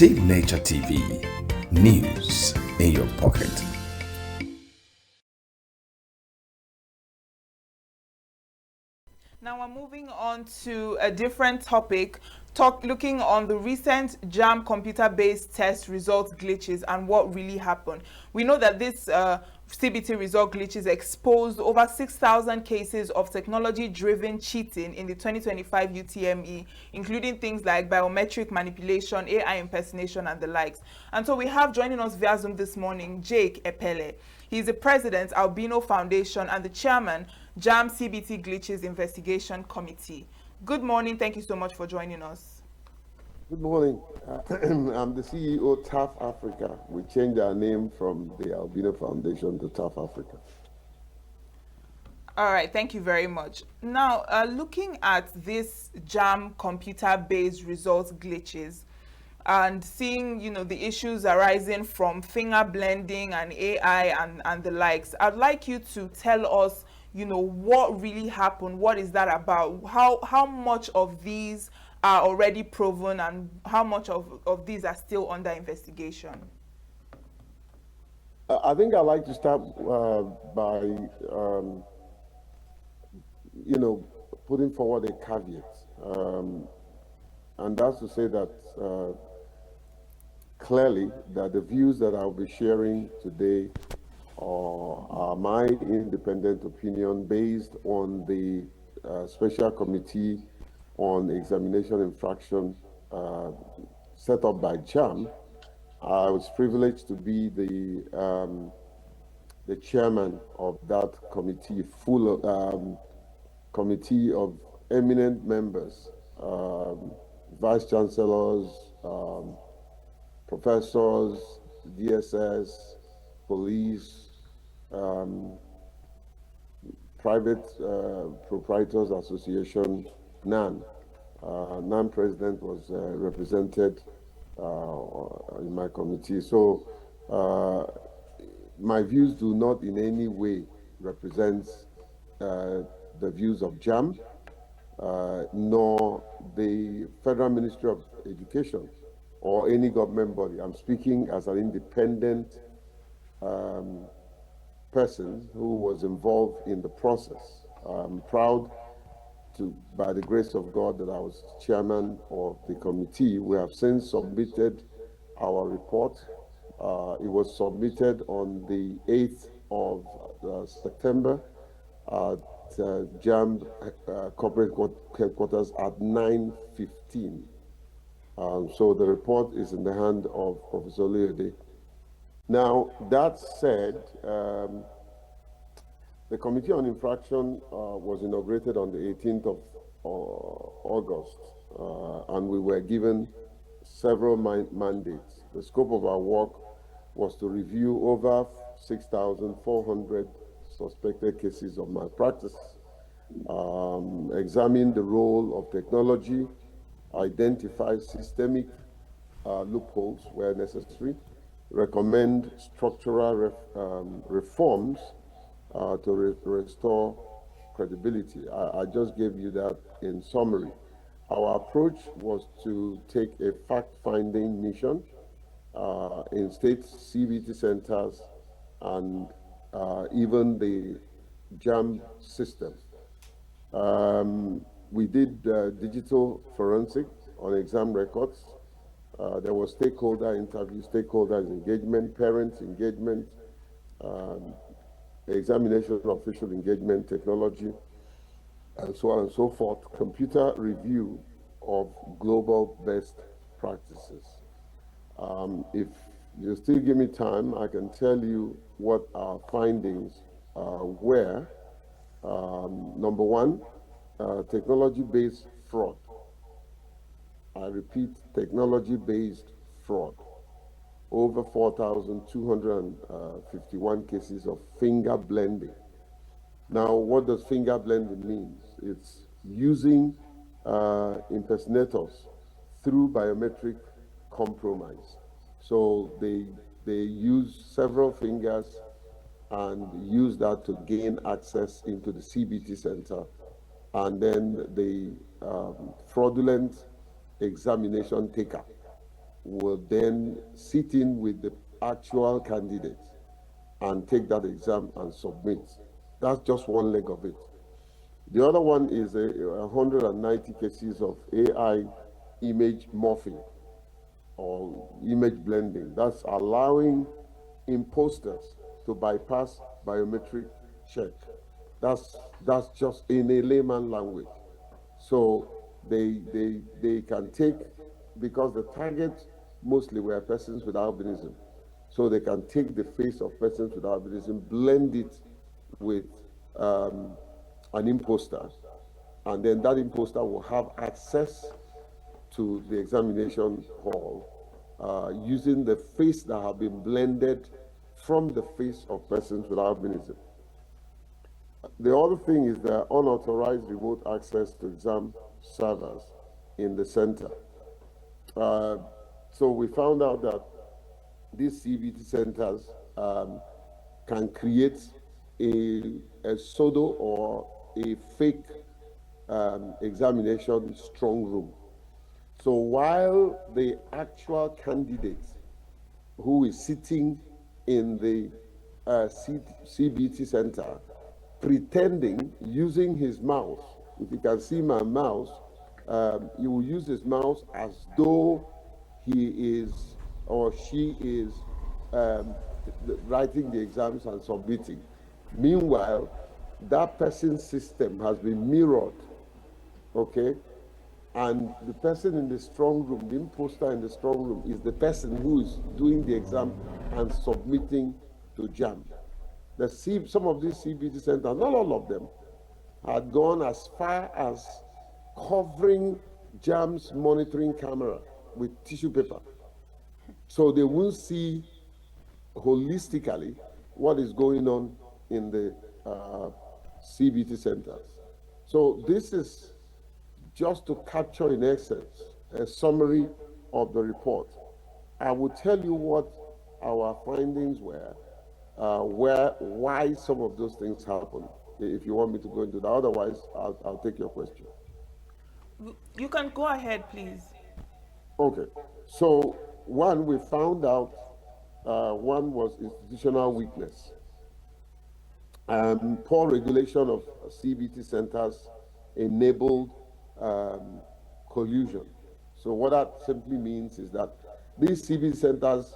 Signature TV, news in your pocket. Now we're moving on to a different topic, looking on the recent Jamb computer-based test result glitches and what really happened. We know that this CBT result glitches exposed over 6,000 cases of technology-driven cheating in the 2025 UTME, including things like biometric manipulation, AI impersonation, and the likes. And so we have joining us via Zoom this morning, Jake Epele. He's the president, Albino Foundation, and the chairman, Jamb CBT Glitches Investigation Committee. Good morning. Thank you so much for joining us. Good morning. I'm the CEO of TAF Africa. We changed our name from the Albino Foundation to TAF Africa. All right. Thank you very much. Now, looking at this Jamb computer-based results glitches, and seeing, the issues arising from finger blending and AI and the likes, I'd like you to tell us, what really happened. What is that about? How much of these are already proven and how much of these are still under investigation? I think I'd like to start by, putting forward a caveat. And that's to say that clearly that the views that I'll be sharing today are my independent opinion based on the Special Committee on Examination Infraction set up by Jamb. I was privileged to be the chairman of that committee, committee of eminent members, vice chancellors, professors, DSS, police, Private Proprietors Association, NAN. NAN president was represented in my committee. So my views do not in any way represent the views of Jamb, nor the Federal Ministry of Education or any government body. I'm speaking as an independent person who was involved in the process. I'm proud to, by the grace of God, that I was chairman of the committee. We have since submitted our report. It was submitted on the 8th of September at Jamb corporate headquarters at 9:15. So the report is in the hand of Professor Leode. Now, that said, the Committee on Infraction was inaugurated on the 18th of August, and we were given several mandates. The scope of our work was to review over 6,400 suspected cases of malpractice, examine the role of technology, identify systemic loopholes where necessary, recommend structural reforms to restore credibility. I just gave you that in summary. Our approach was to take a fact-finding mission in state CBT centers and even the Jamb system. We did digital forensic on exam records. There was stakeholder interview, stakeholders engagement, parents engagement, examination of official engagement technology, and so on and so forth, computer review of global best practices. If you still give me time, I can tell you what our findings were. Number one, technology-based fraud. I repeat, technology-based fraud. Over 4,251 cases of finger blending. Now, what does finger blending mean? It's using impersonators through biometric compromise. So they use several fingers and use that to gain access into the CBT center. And then the fraudulent examination taker will then sit in with the actual candidate and take that exam and submit. That's just one leg of it. The other one is 190 cases of AI image morphing or image blending. That's allowing imposters to bypass biometric check. That's just in a layman language. So they can take, because the target mostly were persons with albinism. So they can take the face of persons with albinism, blend it with an imposter, and then that imposter will have access to the examination hall using the face that have been blended from the face of persons with albinism. The other thing is the unauthorized remote access to exam servers in the center. So we found out that these CBT centers can create a pseudo or a fake examination strong room. So while the actual candidate who is sitting in the CBT center pretending, using his mouse, if you can see my mouse, he will use his mouse as though he is or she is writing the exams and submitting. Meanwhile, that person's system has been mirrored, okay? And the person in the strong room, the imposter in the strong room, is the person who is doing the exam and submitting to Jamb. Some of these CBT centers, not all of them, had gone as far as covering Jamb's monitoring camera with tissue paper. So they won't see holistically what is going on in the CBT centers. So this is just to capture in essence a summary of the report. I will tell you what our findings were, why some of those things happened, if you want me to go into that. Otherwise, I'll take your question. You can go ahead, please. Okay. So one, we found out one was institutional weakness. Poor regulation of CBT centers enabled collusion. So what that simply means is that these CBT centers,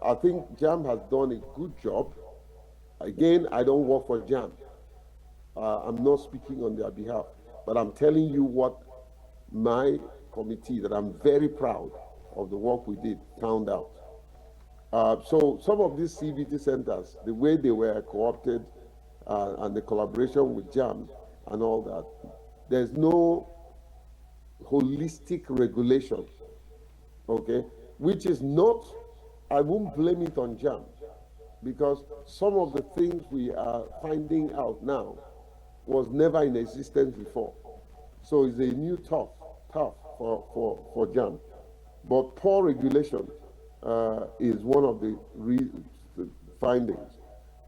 I think Jamb has done a good job. Again, I don't work for Jamb. I'm not speaking on their behalf, but I'm telling you what my committee, that I'm very proud of the work we did, found out. So some of these CBT centers, the way they were co-opted and the collaboration with Jamb and all that, there's no holistic regulation, okay? Which is not, I won't blame it on Jamb, because some of the things we are finding out now was never in existence before. So it's a new tough for Jamb. But poor regulation is one of the findings.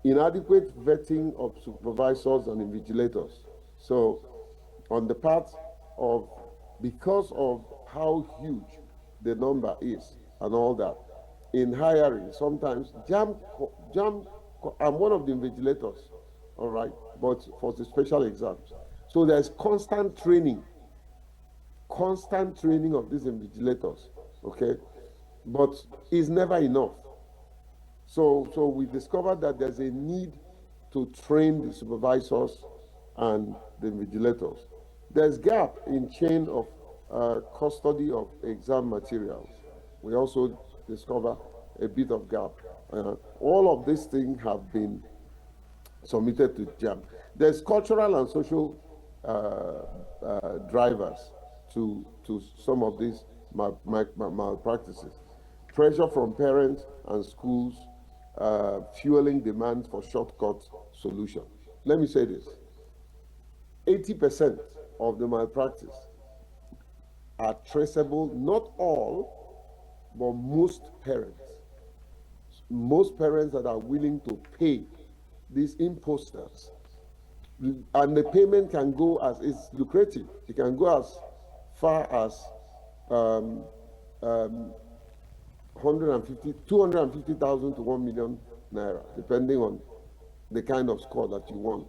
Inadequate vetting of supervisors and invigilators. So on the part of, because of how huge the number is and all that, in hiring, sometimes Jamb, I'm one of the invigilators, all right, but for the special exams. So there's constant training of these invigilators, okay? But it's never enough. So we discovered that there's a need to train the supervisors and the invigilators. There's gap in chain of custody of exam materials. We also discover a bit of gap. All of these things have been submitted to Jamb. There's cultural and social drivers to some of these malpractices. Pressure from parents and schools fueling demand for shortcut solutions. Let me say this. 80% of the malpractice are traceable, not all, but most parents. Most parents that are willing to pay these imposters, and the payment can go as, it's lucrative, it can go as far as 250,000 to 1 million naira, depending on the kind of score that you want.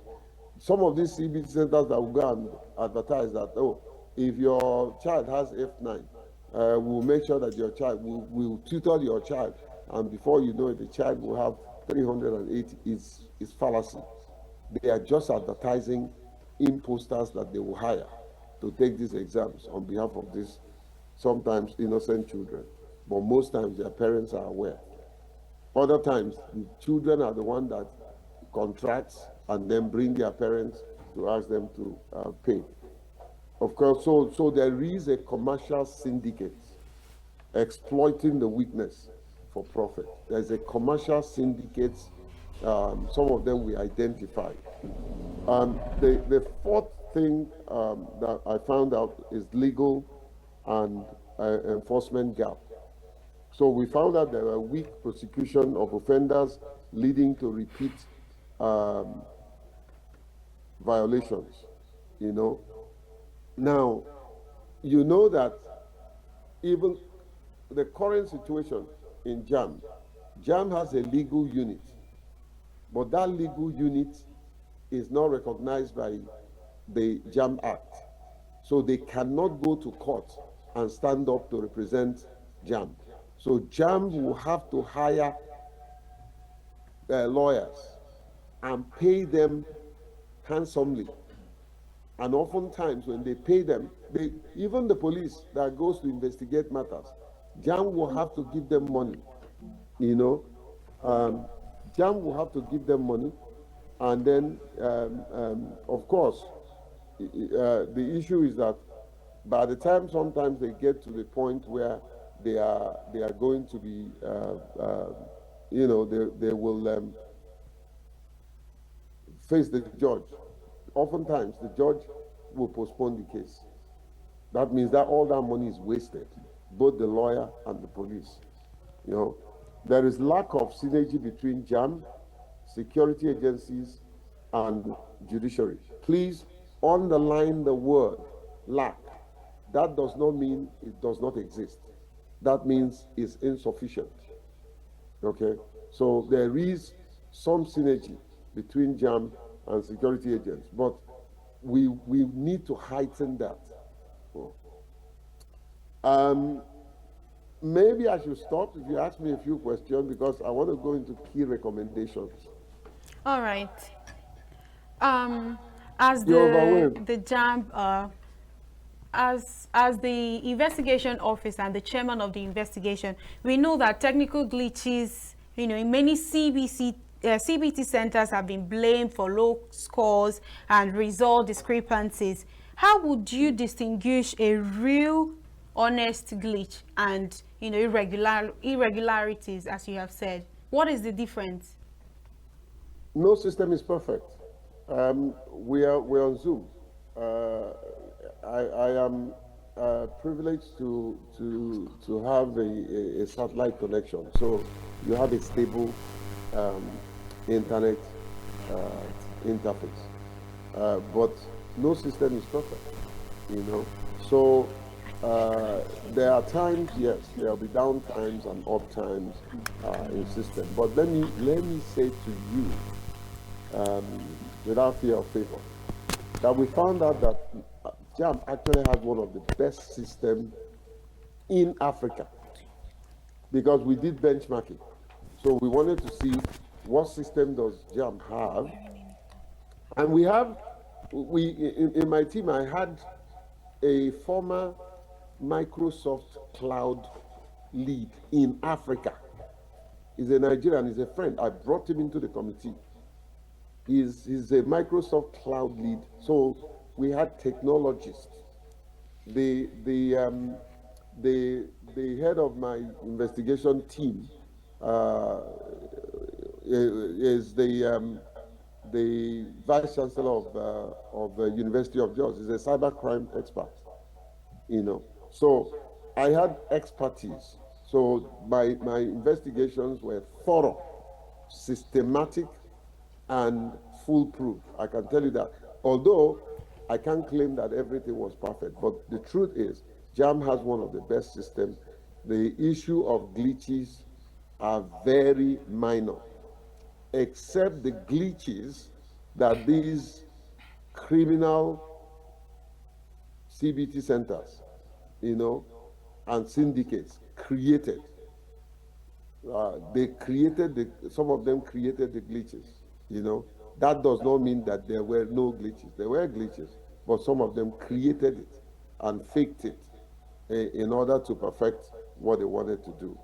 Some of these CBT centers that will go and advertise that, oh, if your child has F9, we'll make sure that your child, will tutor your child, and before you know it, the child will have 380. Is fallacy. They are just advertising imposters that they will hire to take these exams on behalf of these sometimes innocent children. But most times their parents are aware. Other times, the children are the one that contracts and then bring their parents to ask them to pay. Of course, so there is a commercial syndicate exploiting the weakness for profit. There's a commercial syndicate, some of them we identified. The fourth thing that I found out is legal and enforcement gap. So we found out there were weak prosecution of offenders leading to repeat violations, you know. Now, you know that even the current situation in Jamb has a legal unit, but that legal unit is not recognized by the Jamb Act. So they cannot go to court and stand up to represent Jamb. So Jamb will have to hire lawyers and pay them handsomely. And oftentimes when they pay them, even the police that goes to investigate matters, Jamb will have to give them money, you know. Jamb will have to give them money. And then, of course, the issue is that by the time sometimes they get to the point where they are going to be, you know, they will face the judge. Oftentimes, the judge will postpone the case. That means that all that money is wasted, both the lawyer and the police. You know, there is lack of synergy between Jamb, security agencies, and judiciary. Please underline the word lack. That does not mean it does not exist. That means it's insufficient. Okay? So there is some synergy between Jamb and security agents, but we need to heighten that. Maybe I should stop if you ask me a few questions, because I want to go into key recommendations. All right. As the Jamb, as the investigation officer and the chairman of the investigation, we know that technical glitches, you know, in many CBT centers have been blamed for low scores and result discrepancies. How would you distinguish a real, honest glitch and, you know, irregularities, as you have said? What is the difference? No system is perfect. We're on Zoom. I am privileged to have a satellite connection, so you have a stable internet interface. But no system is perfect, you know. So there are times, yes, there will be down times and up times in system. But let me say to you, without fear of favor, that we found out that Jamb actually has one of the best systems in Africa, because we did benchmarking. So we wanted to see what system does Jamb have. And in my team, I had a former Microsoft Cloud lead in Africa. He's a Nigerian, he's a friend. I brought him into the committee. He's a Microsoft Cloud lead. So we had technologists. The head of my investigation team is the vice chancellor of the University of Jos. He's a cybercrime expert, you know. So I had expertise. So my investigations were thorough, systematic, and foolproof. I can tell you that. Although I can't claim that everything was perfect, but the truth is, Jamb has one of the best systems the issue of glitches are very minor, except the glitches that these criminal CBT centers, and syndicates created. Some of them created the glitches. That does not mean that there were no glitches. There were glitches, but some of them created it and faked it in order to perfect what they wanted to do.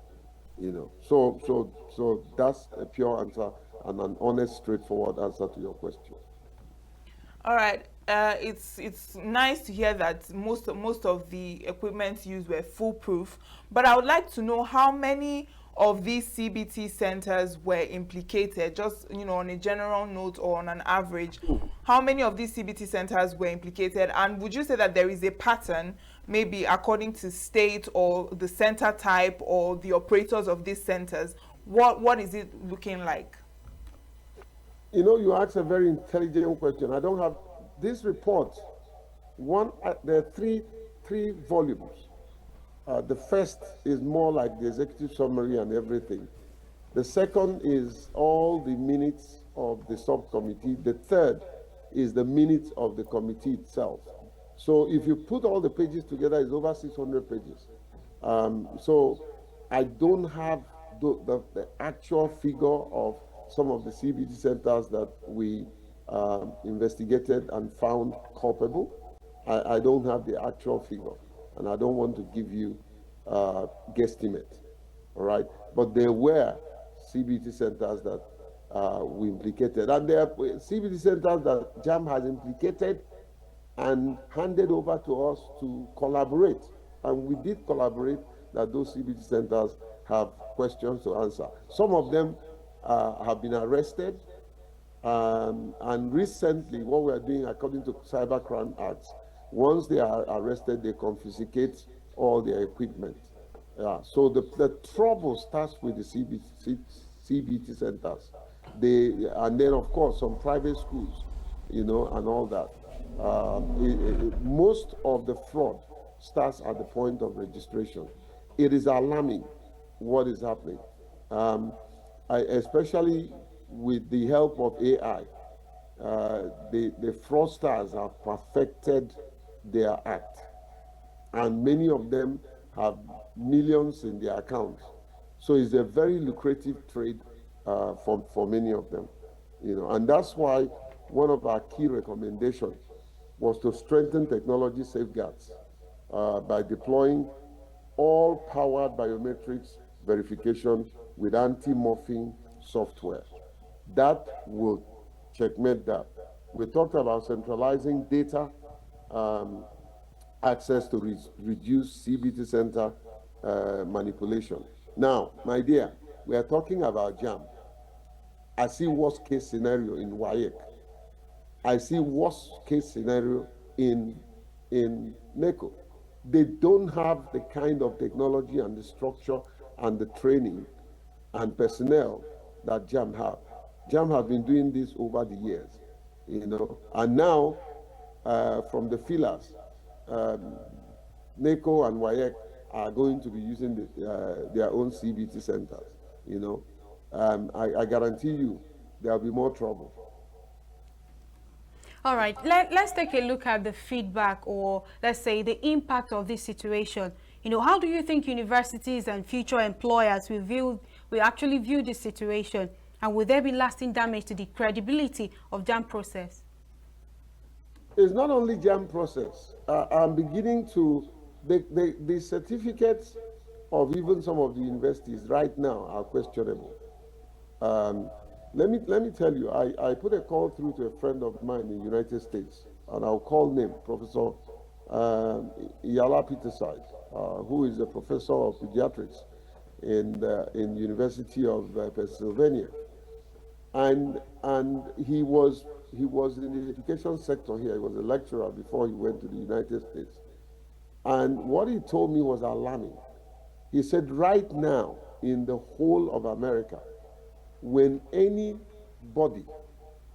So that's a pure answer and an honest, straightforward answer to your question. All right. It's nice to hear that most of the equipment used were foolproof, but I would like to know how many of these CBT centers were implicated, just on a general note or on an average. How many of these CBT centers were implicated, and would you say that there is a pattern, maybe according to state or the center type or the operators of these centers? What is it looking like? You asked a very intelligent question. I don't have this report. There are three volumes. The first is more like the executive summary and everything. The second is all the minutes of the subcommittee. The third is the minutes of the committee itself. So if you put all the pages together, it's over 600 pages. So I don't have the actual figure of some of the CBT centers that we investigated and found culpable. I don't have the actual figure, and I don't want to give you guesstimate, all right? But there were CBT centers that we implicated, and there are CBT centers that Jamb has implicated and handed over to us to collaborate, and we did collaborate. That those CBT centers have questions to answer. Some of them have been arrested, and recently what we are doing according to Cybercrime Acts, once they are arrested, they confiscate all their equipment. So the trouble starts with the CBT centers. And then of course some private schools, and all that. Most of the fraud starts at the point of registration. It is alarming what is happening. Especially with the help of AI, the fraudsters have perfected their act, and many of them have millions in their accounts. So it's a very lucrative trade for many of them, and that's why one of our key recommendations was to strengthen technology safeguards by deploying all powered biometrics verification with anti-morphing software. That will checkmate that. We talked about centralizing data access to reduce CBT center manipulation. Now, my dear, we are talking about Jamb. I see worst case scenario in WAEC. I see worst case scenario in NECO. They don't have the kind of technology and the structure and the training and personnel that Jamb have. Jamb have been doing this over the years, and now from the fillers, NECO and WAEC are going to be using their own CBT centers. I guarantee you there'll be more trouble. All right, let's take a look at the feedback, or let's say the impact of this situation. How do you think universities and future employers will actually view this situation, and will there be lasting damage to the credibility of Jamb process? It's not only Jamb process. I'm beginning to, the certificates of even some of the universities right now are questionable. Let me tell you, I put a call through to a friend of mine in the United States, and I'll call name Professor Iyala Peterside, who is a professor of pediatrics in University of Pennsylvania, and he was in the education sector here. He was a lecturer before he went to the United States, and what he told me was alarming. He said, right now in the whole of America, when anybody,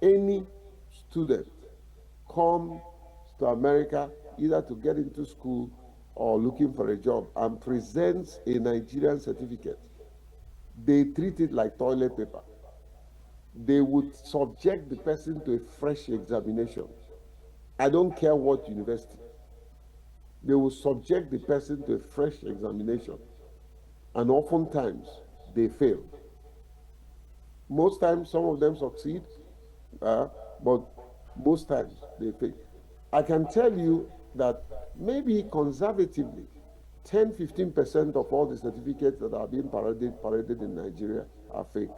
any student comes to America either to get into school or looking for a job and presents a Nigerian certificate, they treat it like toilet paper. They would subject the person to a fresh examination. I don't care what university. They will subject the person to a fresh examination. And oftentimes, they fail. Most times, some of them succeed, but most times, they fail. I can tell you that maybe conservatively, 10–15% of all the certificates that are being paraded in Nigeria are fake.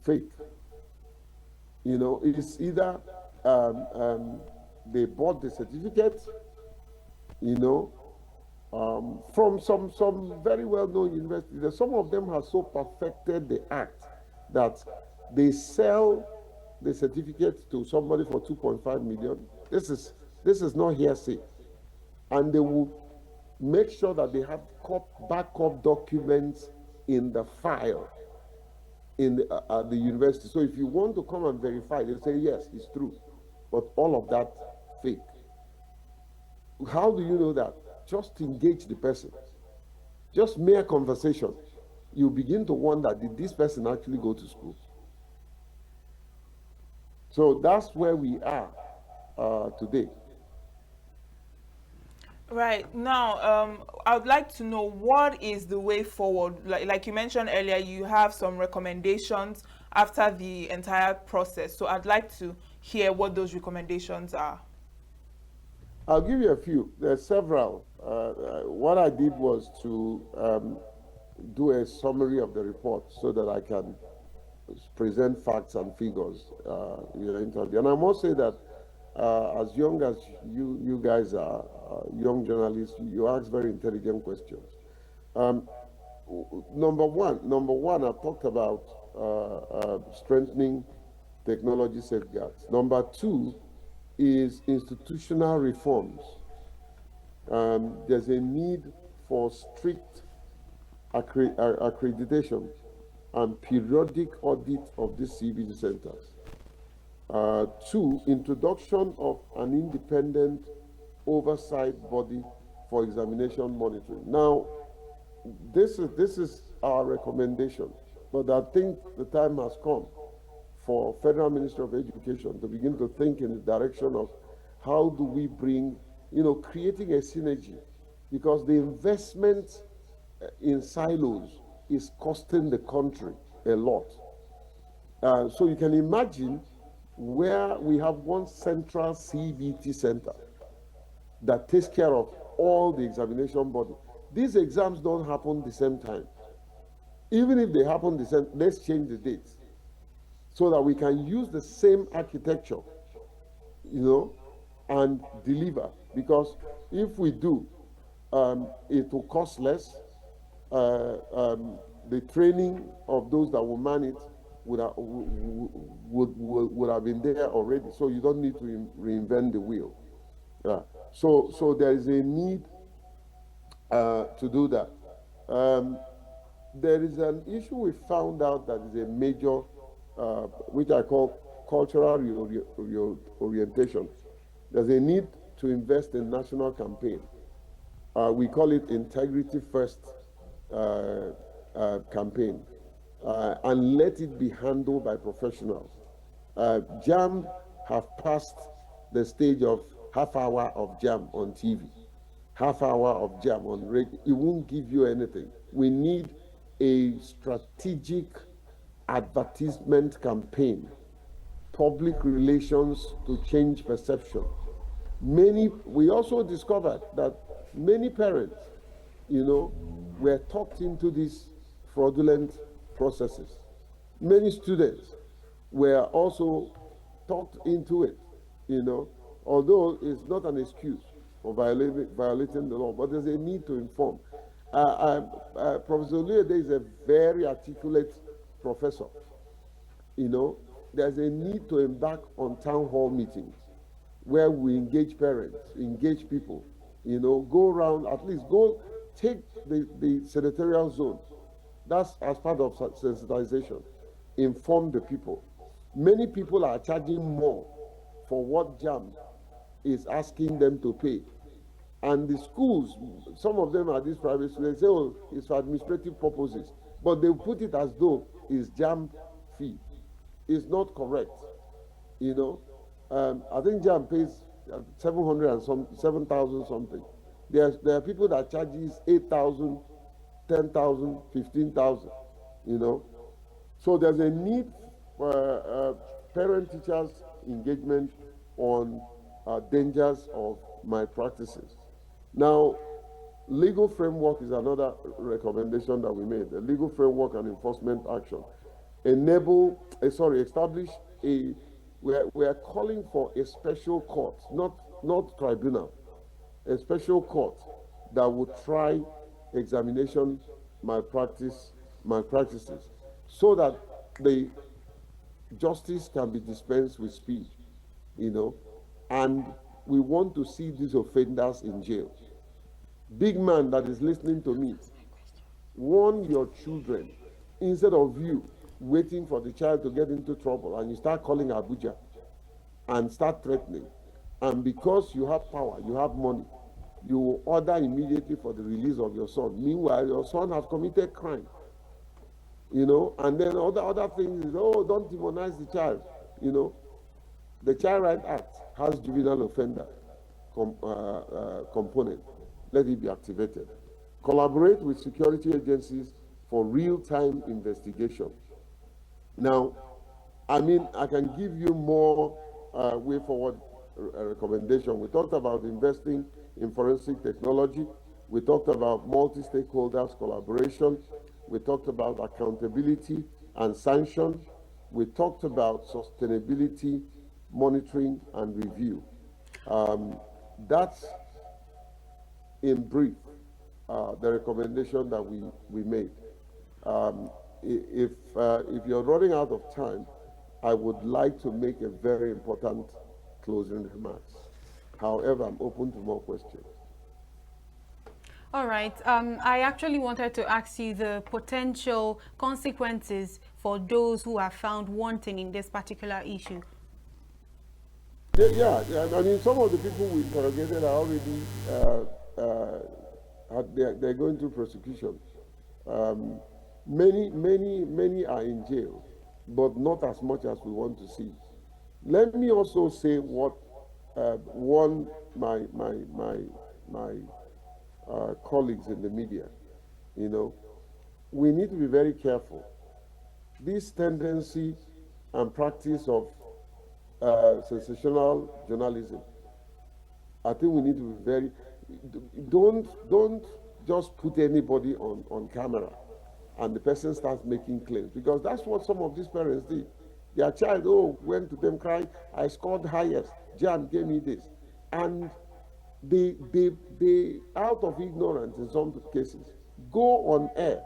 Fake. You know, it's either they bought the certificate, you know, from some very well-known universities. Some of them have so perfected the act that they sell the certificate to somebody for 2.5 million. This is not hearsay, and they will make sure that they have backup documents in the file in at the university. So if you want to come and verify, they say yes, it's true, but all of that fake. How do you know that? Just engage the person. Just mere conversation. You begin to wonder, did this person actually go to school? So that's where we are today. Right. Now, I would like to know what is the way forward. Like you mentioned earlier, you have some recommendations after the entire process. So I'd like to hear what those recommendations are. I'll give you a few. There are several. What I did was to do a summary of the report so that I can present facts and figures in the interview. And I must say that as young as you guys are, young journalists, you ask very intelligent questions. Number one, I've talked about strengthening technology safeguards. Number two is institutional reforms. There's a need for strict accreditation and periodic audit of these CBG centers. Two, introduction of an independent oversight body for examination monitoring. Now, this is our recommendation, but I think the time has come for Federal Ministry of Education to begin to think in the direction of how do we bring, creating a synergy, because the investment in silos is costing the country a lot. So you can imagine where we have one central CBT center that takes care of all the examination body. These exams don't happen the same time. Even if they happen the same, let's change the dates so that we can use the same architecture, and deliver. Because if we do, it will cost less. The training of those that will man it would have been there already. So you don't need to reinvent the wheel. So there is a need to do that. There is an issue we found out that is a major, which I call cultural orientation. There's a need to invest in national campaign. We call it Integrity First campaign, and let it be handled by professionals. Jamb have passed the stage of half hour of Jamb on TV, half hour of Jamb on radio. It won't give you anything. We need a strategic advertisement campaign, public relations to change perception. We also discovered that many parents, were talked into these fraudulent processes. Many students were also talked into it, although it's not an excuse for violating the law, but there's a need to inform. Professor Oluyede is a very articulate professor. There's a need to embark on town hall meetings where we engage parents, engage people, go around, at least go take the senatorial zone. That's as part of sensitization. Inform the people. Many people are charging more for what Jamb is asking them to pay. And the schools, some of them are these private schools, they say, oh, it's for administrative purposes. But they put it as though it's Jamb fee. It's not correct. You know, I think Jamb pays 700 and some 7,000 something. There are people that charges 8,000, 10,000, 15,000. You know, so there's a need for parent-teachers engagement on dangers of malpractices. Now, legal framework is another recommendation that we made. The legal framework and enforcement action establish a. We are calling for a special court, not tribunal, a special court that would try examination malpractices, so that the justice can be dispensed with speed, you know, and we want to see these offenders in jail. Big man that is listening to me, warn your children instead of you waiting for the child to get into trouble and you start calling Abuja and start threatening. And because you have power, you have money, you will order immediately for the release of your son. Meanwhile, your son has committed crime. You know, and then other things is, oh, don't demonize the child. You know, the Child Rights Act has juvenile offender component. Let it be activated. Collaborate with security agencies for real-time investigation. Now, I mean, I can give you more way forward recommendation. We talked about investing in forensic technology. We talked about multi-stakeholders collaboration. We talked about accountability and sanction. We talked about sustainability, monitoring, and review. That's, in brief, the recommendation that we made. If you're running out of time, I would like to make a very important closing remarks. However, I'm open to more questions. All right. I actually wanted to ask you the potential consequences for those who are found wanting in this particular issue. Yeah. I mean, some of the people we interrogated are already they're going through prosecution. Many are in jail, but not as much as we want to see. Let me also say what my colleagues in the media, you know, we need to be very careful. This tendency and practice of sensational journalism, I think we need to be very, don't just put anybody on camera and the person starts making claims, because that's what some of these parents did. Their child, went to them crying, I scored highest, Jamb gave me this. And they out of ignorance in some cases, go on air.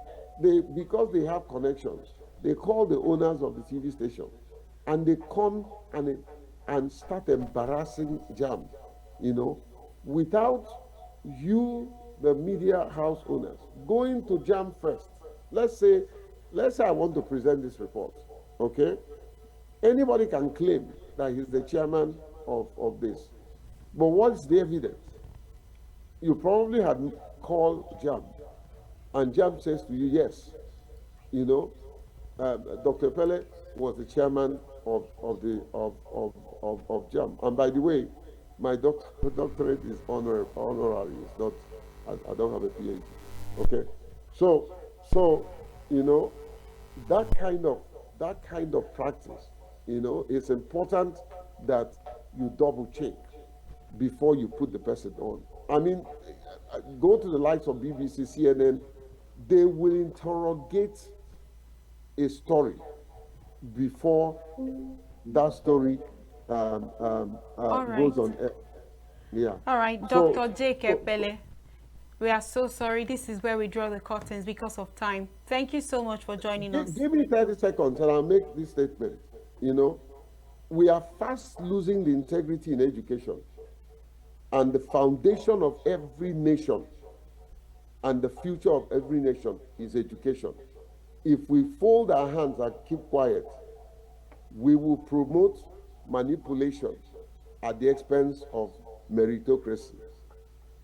Because they have connections, they call the owners of the TV station and they come and start embarrassing Jamb, you know, without you, the media house owners, going to Jamb first. Let's say I want to present this report, okay? Anybody can claim that he's the chairman of this. But what's the evidence? You probably had called Jamb, and Jamb says to you, yes, you know, Dr. Pele was the chairman of Jamb. And by the way, my doctorate is honorary. It's not, I don't have a PhD. Okay, so you know, that kind of practice, you know, it's important that you double check before you put the person on. I mean, go to the likes of BBC, CNN, they will interrogate a story before that story goes on air. Yeah. All right, Dr. J.K. Pele, we are so sorry. This is where we draw the curtains because of time. Thank you so much for joining us. Give me 30 seconds and I'll make this statement. You know, we are fast losing the integrity in education, and the foundation of every nation and the future of every nation is education. If we fold our hands and keep quiet, we will promote manipulation at the expense of meritocracy.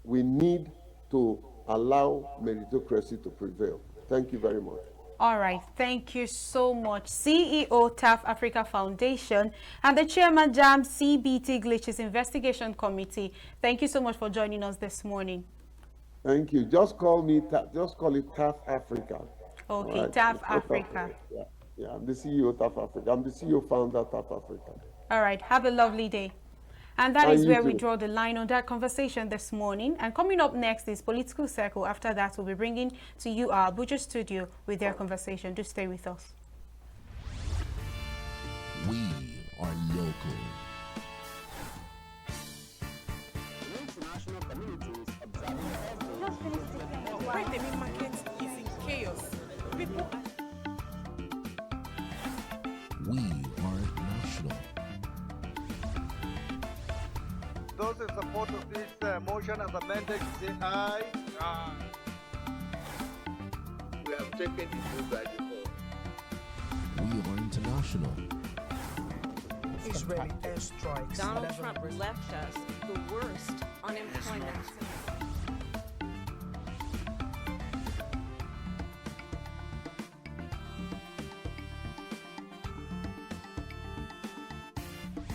we need to allow meritocracy to prevail. Thank you very much. All right, thank you so much, CEO, TAF Africa Foundation, and the Chairman, Jamb CBT Glitches Investigation Committee. Thank you so much for joining us this morning. Thank you. Just call it TAF Africa. Okay, right? TAF Africa. Yeah, I'm the CEO of TAF Africa. I'm the CEO founder of TAF Africa. All right, have a lovely day. And that is where we draw the line on that conversation this morning. And coming up next is Political Circle. After that, we'll be bringing to you our Abuja studio with their conversation. Do stay with us. We are local. Why the main market is in chaos. People. We are national. Those in support of this motion as amended, say aye. Aye. We have taken it by default. We are international. Israeli airstrikes. Donald Trump left us the worst unemployment.